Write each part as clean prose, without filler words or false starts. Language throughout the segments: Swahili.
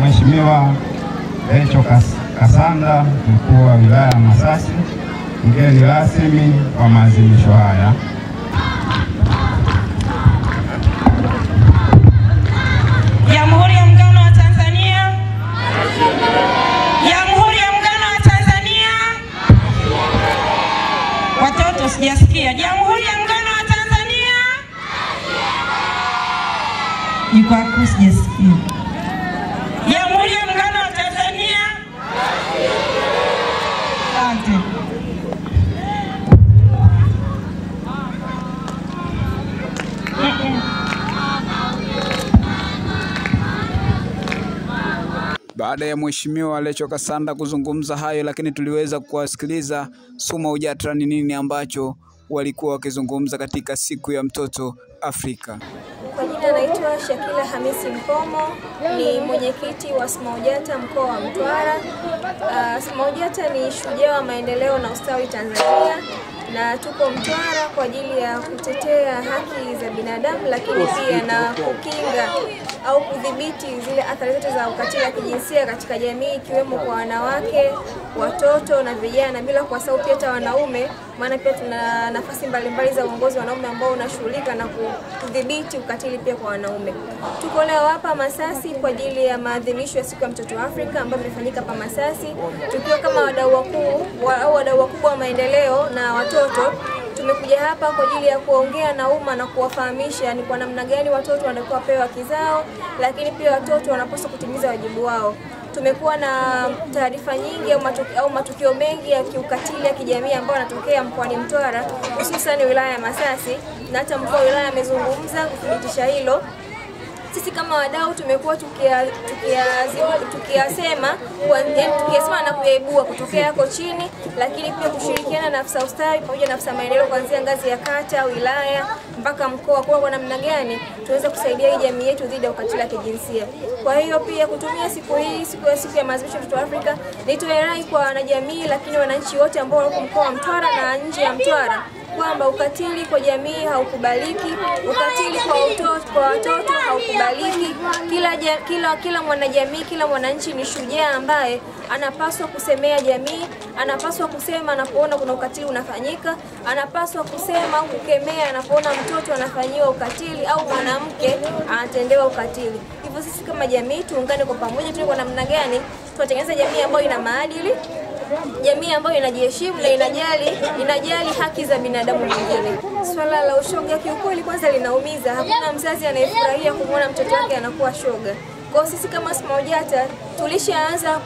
Mheshimiwa Rachel Kasanda, mkuu wa wilaya ya Masasi, mgeni rasmi wa maadhimisho haya. Jamhuri ya Muungano wa Tanzania. Jamhuri ya Muungano wa Tanzania. Watoto sijasikia. Jamhuri ya Muungano wa Tanzania. Jukwaa kuu sijasikia. Jamhuri ya Muungano wa Tanzania. Asante. Baada ya Mheshimiwa Rachel Kasanda kuzungumza hayo, lakini tuliweza kuwasikiliza Suma Ujatra ni nini ambacho walikuwa wakizungumza katika siku ya mtoto Afrika. Kwa jina naitwa Shakila Hamisi Mpomo, ni mwenyekiti wa Suma Ujatra mkoa wa Mtwara. Suma Ujatra ni shujaa wa maendeleo na ustawi Tanzania, na tuko Mtwara kwa ajili ya kutetea haki za binadamu, lakini pia na kukinga au kudhibiti zile athari zote za ukatili wa kijinsia katika jamii, ikiwemo kwa wanawake, watoto na vijana, bila kuwasahau pia hata wanaume, maana pia tuna nafasi mbalimbali za uongozi wanaume ambao unashughulika na kudhibiti ukatili pia kwa wanaume. Tuko leo hapa Masasi kwa ajili ya maadhimisho ya siku ya mtoto Afrika ambayo imefanyika hapa Masasi, tukiwa kama wadau wakubwa wa maendeleo na watoto. Tumekuja hapa kwa ajili ya kuongea na umma na kuwafahamisha ni kwa namna gani watoto wanakuwa pewa haki zao, lakini pia watoto wanapaswa kutimiza wajibu wao. Tumekuwa na taarifa nyingi au matukio mengi ya kiukatili ya kijamii ambayo yanatokea mkoani Mtwara, hususan wilaya ya Masasi, na hata mkuu wa wilaya amezungumza kuthibitisha hilo. Sisi kama wadau tumekuwa tukiyasema na kuyaibua kutokea yako chini, lakini pia kushirikiana na afisa ustawi pamoja na afisa maendeleo kuanzia ngazi ya kata, wilaya mpaka mkoa, kwa namna gani tuweza kusaidia hii jamii yetu dhidi ya ukatili wa kijinsia. Kwa hiyo pia kutumia siku hii, siku ya maadhimisho ya mtoto Afrika, nitoe rai kwa wanajamii lakini wananchi wote ambao wako mkoa wa Mtwara na nje ya Mtwara kwamba ukatili kwa jamii haukubaliki, ukatili kwa watoto haukubaliki. Kila mwanajamii, kila mwananchi ni shujaa ambaye anapaswa kusemea jamii, anapaswa kusema anapoona kuna ukatili unafanyika, anapaswa kusema kukemea anapoona mtoto anafanyiwa ukatili au mwanamke anatendewa ukatili. Hivyo sisi kama jamii tuungane kwa pamoja, tuone kwa namna gani tunatengeneza jamii ambayo ina maadili, jamii ambayo inajiheshimu na inajali haki za binadamu wengine. Swala la ushoga kiukweli kwanza linaumiza. Hakuna mzazi anayefurahia kumwona mtoto wake anakuwa shoga. Kwa sisi kama Suma Ujatra tulishaanza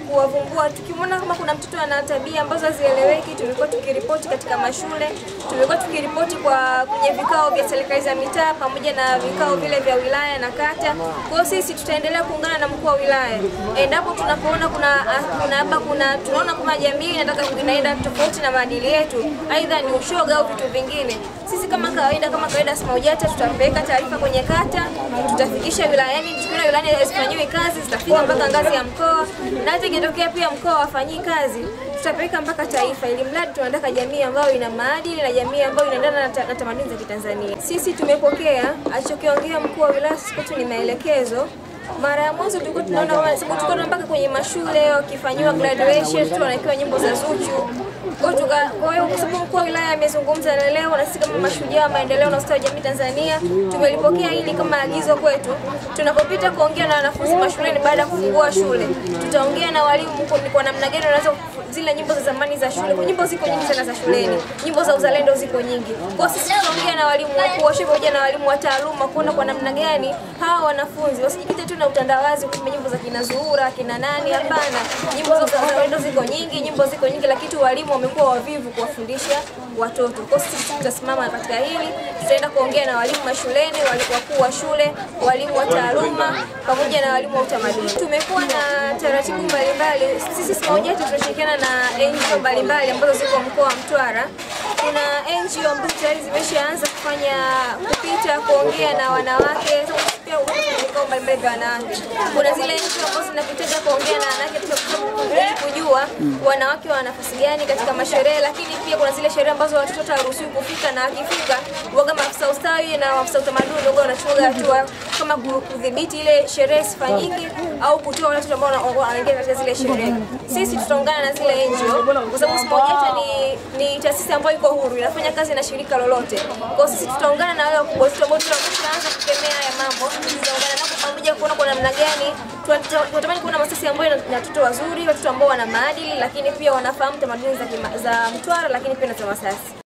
kuwavumbua, tukimwona kama kuna mtoto ana tabia ambazo hazieleweki, tulikuwa tukiripoti katika mashule, tulikuwa tukiripoti kwenye vikao vya serikali za mitaa pamoja na vikao vile vya wilaya na kata. Kwa sisi tutaendelea kuungana na mkuu wa wilaya endapo tunapoona tunaona kama jamii inataka kuinaenda tofauti na maadili yetu, aidha ni ushoga au vitu vingine. Sisi kama kawaida Suma Ujatra tutapeleka taarifa kwenye kata, tutafikisha wilayani, tukiona wilayani hazifanyiwi kazi zitafika mpaka ngazi ya mkoa, na hata ikitokea pia mkoa wafanyii kazi tutapeleka mpaka taifa, ili mradi tunataka jamii ambayo ina maadili na jamii ambayo inaendana na tamaduni za Kitanzania. Sisi tumepokea alichokiongea mkuu wa wilaya, sisi kwetu ni maelekezo. Mara ya mwanzo tulikuwa tunaona mpaka kwenye mashule wakifanywa graduation tu wanakiwa nyimbo za Zuchu. Kwa hiyo kwa sababu mkuu wa wilaya amezungumza na leo, na sisi kama mashujaa maendeleo na ustawi wa jamii Tanzania tumelipokea hili kama agizo kwetu. Tunapopita kuongea na wanafunzi mashuleni baada ya kufungua shule, tutaongea na walimu kwa namna gani wanaweza zile nyimbo za zamani za shule. Kwa nyimbo ziko nyingi sana za shuleni, nyimbo za uzalendo ziko nyingi. Kwa sisi tunaongea na walimu wakuu wa shule pamoja na walimu wa taaluma kuona kwa namna gani hawa wanafunzi wasijikite tu na utandawazi kwa nyimbo za kina Zuhura, kina nani. Hapana, nyimbo za uzalendo ziko nyingi, lakini walimu wamekuwa wavivu kuwafundisha watoto. Kwa sisi tutasimama katika hili, tutaenda kuongea na walimu mashuleni, wakuu wa shule, walimu wa taaluma pamoja na walimu wa utamaduni. Tumekuwa na taratibu mbalimbali. Sisi Suma Ujatra tunashirikiana na NGO mbalimbali ambazo ziko mkoa wa Mtwara. Kuna NGO ambazo tayari zimeshaanza kupita kuongea na wanawake. pia vikao mbalimbali vya wanawake. Kuna zile nchi ambazo zinapitaga kuongea na wanawake ili kujua wanawake wana nafasi gani katika masherehe, lakini pia kuna zile sherehe ambazo watoto hawaruhusiwi kufika, na wakifika waga maafisa ustawi na maafisa utamaduni waga wanachukua hatua kama kudhibiti ile sherehe isifanyike au kutoa watu ambao wanaingia katika zile sherehe. Sisi tutaungana na zile NGO kwa sababu SMAUJATA ni taasisi ambayo iko huru, inafanya kazi na shirika lolote. Kwa sisi tutaungana na wale wakubwa wetu ambao tunaanza kukemea haya mambo, tutaungana nao pamoja kuona kwa namna gani tunatamani kuona masasi ambayo na watoto wazuri, watoto ambao wana maadili, lakini pia wanafahamu tamaduni za Mtwara, lakini pia na za Masasi.